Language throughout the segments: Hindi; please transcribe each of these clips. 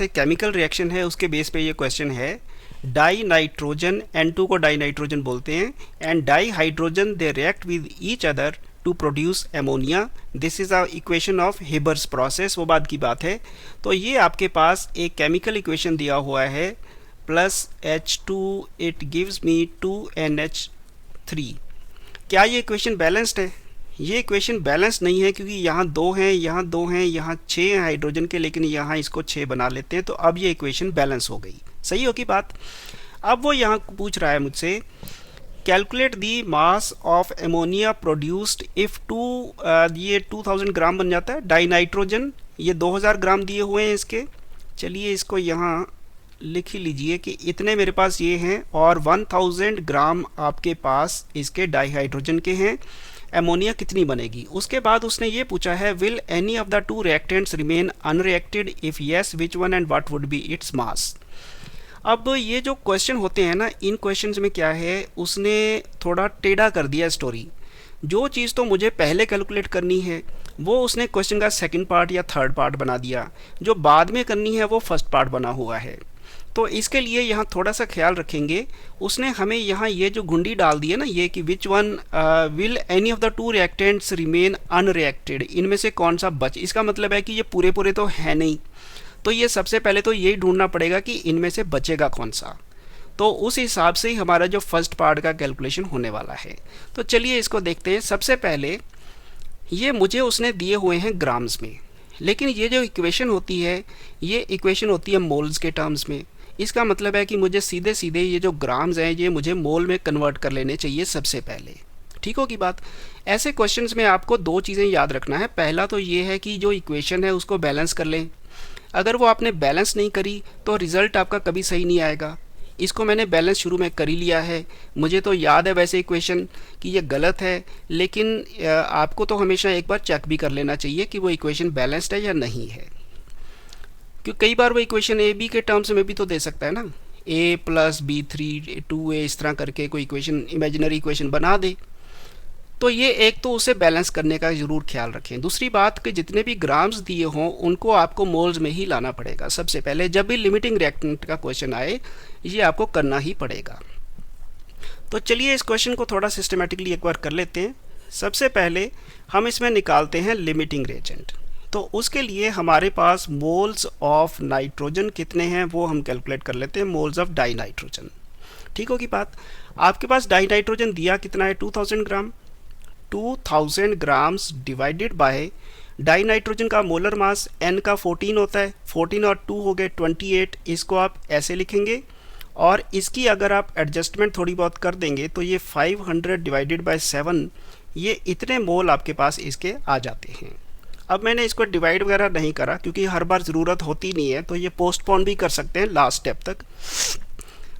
पास एक केमिकल रिएक्शन है, उसके बेस पे ये क्वेश्चन है। डाई नाइट्रोजन, N2 को डाई नाइट्रोजन बोलते हैं, and di hydrogen they react with each other to produce ammonia. This is a equation of Haber's process, वो बाद की बात है। तो ये आपके पास एक केमिकल इक्वेशन दिया हुआ है, plus H2 it gives me 2NH3। क्या ये इक्वेशन बैलेंस्ड है? ये इक्वेशन बैलेंस नहीं है, क्योंकि यहाँ दो हैं, यहाँ दो हैं, यहाँ 6 हैं हाइड्रोजन के, लेकिन यहाँ इसको 6 बना लेते हैं, तो अब ये इक्वेशन बैलेंस हो गई। सही होगी बात। अब वो यहाँ पूछ रहा है मुझसे, calculate the mass of ammonia produced if ये 2000 ग्राम बन जाता है। डाई नाइट्रोजन ये 2000 ग्राम दिए हुए हैं इसके। चलिए इसको यहाँ लिख ही लीजिए कि इतने मेरे पास ये हैं, और 1000 ग्राम आपके पास इसके डाईहाइड्रोजन के हैं। एमोनिया कितनी बनेगी? उसके बाद उसने ये पूछा है, will any of the two reactants remain unreacted, if yes which one and what would be its mass. अब ये जो क्वेश्चन होते हैं ना, इन क्वेश्चंस में क्या है, उसने थोड़ा टेढ़ा कर दिया स्टोरी। जो चीज़ तो मुझे पहले कैलकुलेट करनी है वो उसने क्वेश्चन का सेकंड पार्ट या थर्ड पार्ट बना दिया, जो बाद में करनी है वो फर्स्ट पार्ट बना हुआ है। तो इसके लिए यहाँ थोड़ा सा ख्याल रखेंगे। उसने हमें यहाँ ये जो गुंडी डाल दी है ना, ये कि which one will any of the two reactants remain unreacted, इनमें से कौन सा बच, इसका मतलब है कि ये पूरे पूरे तो है नहीं, तो ये सबसे पहले तो यही ढूंढना पड़ेगा कि इनमें से बचेगा कौन सा। तो उस हिसाब से ही हमारा जो फर्स्ट पार्ट का कैलकुलेशन होने वाला है। तो चलिए इसको देखते हैं। सबसे पहले ये मुझे उसने दिए हुए हैं ग्राम्स में, लेकिन ये जो इक्वेशन होती है, ये इक्वेशन होती है मोल्स के टर्म्स में। इसका मतलब है कि मुझे सीधे सीधे ये जो ग्राम्स हैं ये मुझे मोल में कन्वर्ट कर लेने चाहिए सबसे पहले। ठीक होगी बात। ऐसे क्वेश्चंस में आपको दो चीज़ें याद रखना है। पहला तो ये है कि जो इक्वेशन है उसको बैलेंस कर लें। अगर वो आपने बैलेंस नहीं करी तो रिज़ल्ट आपका कभी सही नहीं आएगा। इसको मैंने बैलेंस शुरू में कर ही लिया है। मुझे तो याद है वैसे इक्वेशन कि ये गलत है, लेकिन आपको तो हमेशा एक बार चेक भी कर लेना चाहिए कि वो इक्वेशन बैलेंस्ड है या नहीं है, क्योंकि कई बार वो इक्वेशन ए बी के टर्म्स में भी तो दे सकता है ना, a + b3 2a, इस तरह करके कोई इक्वेशन, इमेजिनरी इक्वेशन बना दे। तो ये एक तो उसे बैलेंस करने का ज़रूर ख्याल रखें। दूसरी बात कि जितने भी ग्राम्स दिए हों उनको आपको मोल्स में ही लाना पड़ेगा सबसे पहले। जब भी लिमिटिंग रिएक्टेंट का क्वेश्चन आए ये आपको करना ही पड़ेगा। तो चलिए इस क्वेश्चन को थोड़ा सिस्टमेटिकली एक बार कर लेते हैं। सबसे पहले हम इसमें निकालते हैं लिमिटिंग रिएजेंट। तो उसके लिए हमारे पास मोल्स ऑफ नाइट्रोजन कितने हैं वो हम कैलकुलेट कर लेते हैं, मोल्स ऑफ डाई नाइट्रोजन। ठीक होगी बात। आपके पास डाई नाइट्रोजन दिया कितना है, 2000 ग्राम। 2000 grams divided by die nitrogen का मोलर मास n का 14 होता है, 14 और 2 हो गए 28। इसको आप ऐसे लिखेंगे, और इसकी अगर आप एडजस्टमेंट थोड़ी बहुत कर देंगे तो ये 500 डिवाइडेड बाय 7, ये इतने मोल आपके पास इसके आ जाते हैं। अब मैंने इसको डिवाइड वगैरह नहीं करा क्योंकि हर बार ज़रूरत होती नहीं है, तो ये पोस्टपोन भी कर सकते हैं लास्ट स्टेप तक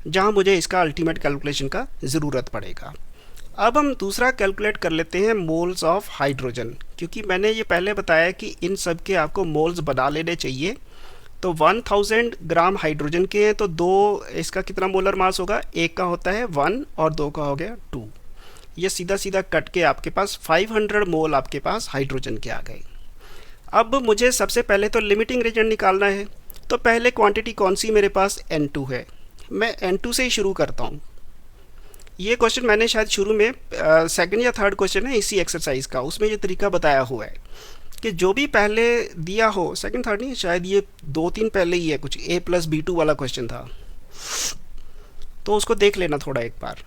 जहाँ मुझे इसका अल्टीमेट कैलकुलेशन का ज़रूरत पड़ेगा। अब हम दूसरा कैलकुलेट कर लेते हैं मोल्स ऑफ हाइड्रोजन, क्योंकि मैंने ये पहले बताया कि इन सब के आपको मोल्स बना लेने चाहिए। तो 1000 ग्राम हाइड्रोजन के हैं तो दो, इसका कितना मोलर मास होगा, एक का होता है 1 और दो का हो गया 2। ये सीधा सीधा कट के आपके पास 500 मोल आपके पास हाइड्रोजन के आ गए। अब मुझे सबसे पहले तो लिमिटिंग रिएजेंट निकालना है। तो पहले क्वांटिटी कौन सी मेरे पास, N2 है। मैं N2 से ही शुरू करता हूँ। ये क्वेश्चन मैंने शायद शुरू में सेकंड या थर्ड क्वेश्चन है इसी एक्सरसाइज का, उसमें ये तरीका बताया हुआ है कि जो भी पहले दिया हो, सेकंड थर्ड नहीं, शायद ये 2-3 पहले ही है, कुछ a + b2 वाला क्वेश्चन था, तो उसको देख लेना थोड़ा एक बार।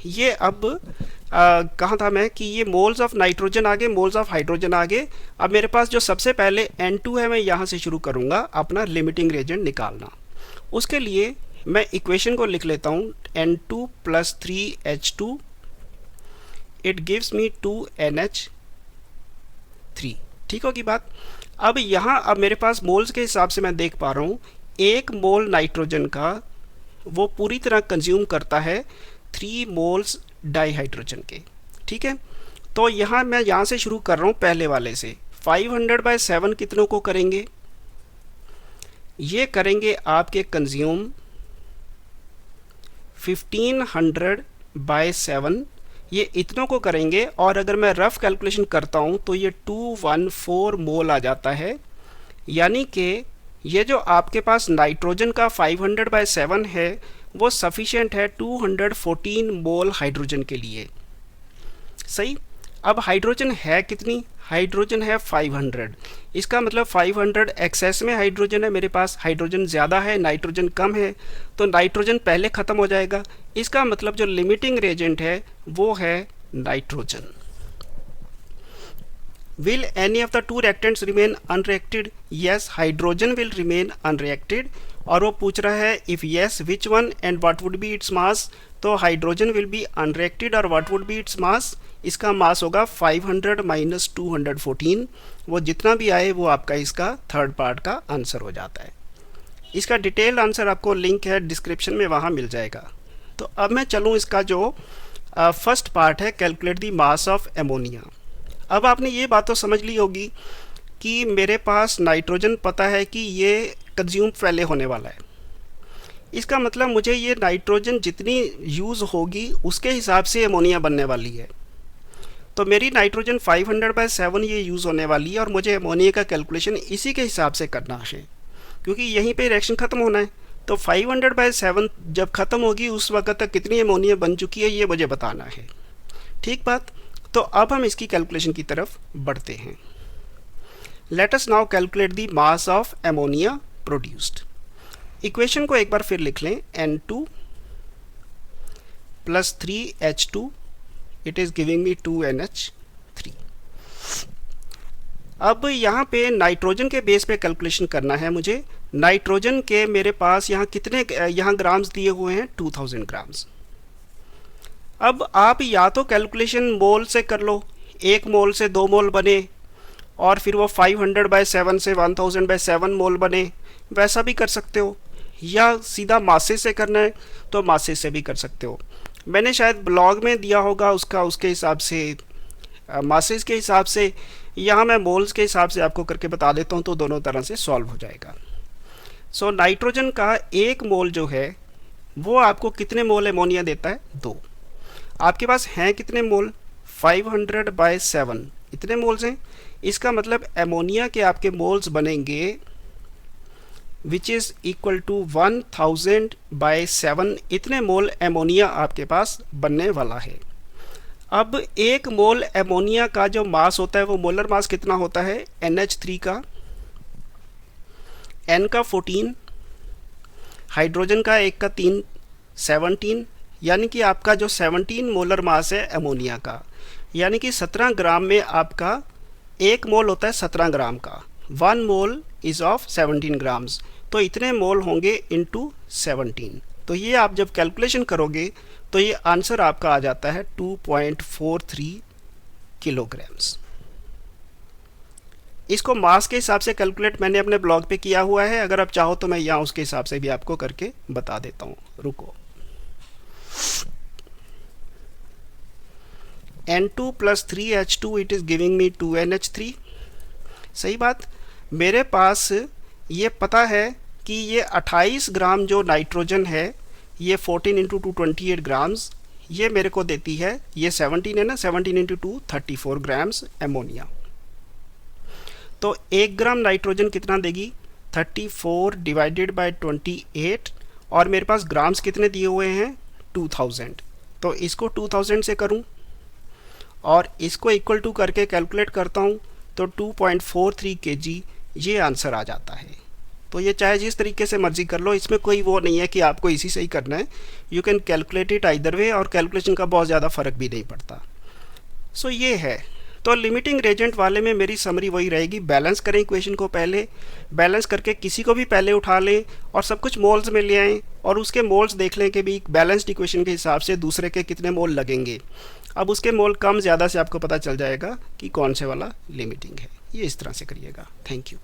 ये अब कहाँ था मैं कि ये मोल्स ऑफ नाइट्रोजन आगे, मोल्स ऑफ हाइड्रोजन आगे। अब मेरे पास जो सबसे पहले N2 है, मैं यहाँ से शुरू करूँगा अपना लिमिटिंग रिएजेंट निकालना। उसके लिए मैं इक्वेशन को लिख लेता हूँ, N2 + 3H2 it gives me 2NH3। ठीक होगी बात। अब यहाँ अब मेरे पास मोल्स के हिसाब से मैं देख पा रहा हूँ, 1 मोल नाइट्रोजन का वो पूरी तरह कंज्यूम करता है 3 मोल्स डाईहाइड्रोजन के। ठीक है, तो यहाँ मैं यहाँ से शुरू कर रहा हूँ पहले वाले से। 500/7 कितनों को करेंगे, ये करेंगे आपके कंज्यूम 1500/7, ये इतनों को करेंगे। और अगर मैं रफ कैलकुलेशन करता हूँ तो ये 214 मोल आ जाता है, यानी कि ये जो आपके पास नाइट्रोजन का 500/7 है वो सफिशिएंट है 214 मोल हाइड्रोजन के लिए। सही। अब हाइड्रोजन है कितनी? हाइड्रोजन है 500। इसका मतलब 500 एक्सेस में हाइड्रोजन है मेरे पास, हाइड्रोजन ज़्यादा है, नाइट्रोजन कम है, तो नाइट्रोजन पहले ख़त्म हो जाएगा। इसका मतलब जो लिमिटिंग रेजेंट है वो है nitrogen. Will any of the two reactants remain unreacted? Yes, hydrogen will remain unreacted। और वो पूछ रहा है if yes which one and what would be its mass। तो हाइड्रोजन will be unreacted और what would be its mass? इसका मास होगा 500 माइनस 214। वो जितना भी आए वो आपका इसका थर्ड पार्ट का आंसर हो जाता है। इसका डिटेल्ड आंसर आपको लिंक है डिस्क्रिप्शन में, वहाँ मिल जाएगा। तो अब मैं चलूँ इसका जो फर्स्ट पार्ट है, calculate the mass of ammonia. अब आपने ये बात तो समझ ली होगी कि मेरे पास नाइट्रोजन पता है कि ये कंज्यूम पहले होने वाला है। इसका मतलब मुझे ये नाइट्रोजन जितनी यूज़ होगी उसके हिसाब से एमोनिया बनने वाली है। तो मेरी नाइट्रोजन 500/7 ये यूज़ होने वाली है और मुझे एमोनिया का कैलकुलेशन इसी के हिसाब से करना है, क्योंकि यहीं पे रिएक्शन ख़त्म होना है। तो 500/7 जब ख़त्म होगी उस वक्त तक कितनी एमोनिया बन चुकी है ये मुझे बताना है। ठीक बात। तो अब हम इसकी कैलकुलेशन की तरफ बढ़ते हैं। Let us now calculate the mass of ammonia produced. Equation को एक बार फिर लिख लें, N2 + 3H2 it is giving me 2NH3। अब यहाँ पे नाइट्रोजन के बेस पे कैलकुलेशन करना है मुझे। नाइट्रोजन के मेरे पास यहाँ कितने यहाँ ग्राम्स दिए हुए हैं? 2000 ग्राम्स। अब आप या तो कैलकुलेशन मोल से कर लो, 1 मोल से 2 मोल बने और फिर वो 500/7 से 1000/7 मोल बने, वैसा भी कर सकते हो, या सीधा मासे से करना है तो मासे से भी कर सकते हो। मैंने शायद ब्लॉग में दिया होगा उसके हिसाब से, मासेस के हिसाब से। यहाँ मैं मोल्स के हिसाब से आपको करके बता देता हूँ, तो दोनों तरह से सॉल्व हो जाएगा। सो नाइट्रोजन का 1 मोल जो है वो आपको कितने मोल एमोनिया देता है? 2। आपके पास हैं कितने मोल? 500/7 इतने मोल्स हैं। इसका मतलब एमोनिया के आपके मोल्स बनेंगे विच इज़ इक्वल टू 1000/7। इतने मोल एमोनिया आपके पास बनने वाला है। अब 1 मोल एमोनिया का जो मास होता है वो मोलर मास कितना होता है? NH3 का, N का 14, हाइड्रोजन का 1 का 3, 17, यानी कि आपका जो 17 मोलर मास है एमोनिया का, यानी कि 17 ग्राम में आपका 1 मोल होता है 17 ग्राम का। 1 मोल इज़ ऑफ 17 ग्राम्स, तो इतने मोल होंगे इंटू 17। तो ये आप जब कैलकुलेशन करोगे तो ये आंसर आपका आ जाता है 2.43 किलोग्राम्स। इसको मास के हिसाब से कैलकुलेट मैंने अपने ब्लॉग पे किया हुआ है, अगर आप चाहो तो मैं यहाँ उसके हिसाब से भी आपको करके बता देता हूँ। रुको। N2 + 3H2 it is giving me 2NH3। सही बात। मेरे पास ये पता है कि ये 28 ग्राम जो नाइट्रोजन है, ये 14 × 2 28 ग्राम्स, ये मेरे को देती है, ये 17 है ना, 17 × 2 34 ग्राम्स एमोनिया। तो 1 ग्राम नाइट्रोजन कितना देगी? 34 / 28, और मेरे पास ग्राम्स कितने दिए हुए हैं? 2000। तो इसको 2000 से करूं और इसको इक्वल टू करके कैलकुलेट करता हूं तो 2.43 kg ये आंसर आ जाता है। तो ये चाहे जिस तरीके से मर्जी कर लो, इसमें कोई वो नहीं है कि आपको इसी से ही करना है। You can calculate it either way, और कैलकुलेशन का बहुत ज़्यादा फ़र्क भी नहीं पड़ता। सो ये है। तो लिमिटिंग रेजेंट वाले में मेरी समरी वही रहेगी, बैलेंस करें इक्वेशन को, पहले बैलेंस करके किसी को भी पहले उठा लें और सब कुछ मोल्स में ले आएँ और उसके मोल्स देख लें कि भी बैलेंस्ड इक्वेशन के हिसाब से दूसरे के कितने मोल लगेंगे। अब उसके मोल कम ज़्यादा से आपको पता चल जाएगा कि कौन से वाला लिमिटिंग है। ये इस तरह से करिएगा। Thank you.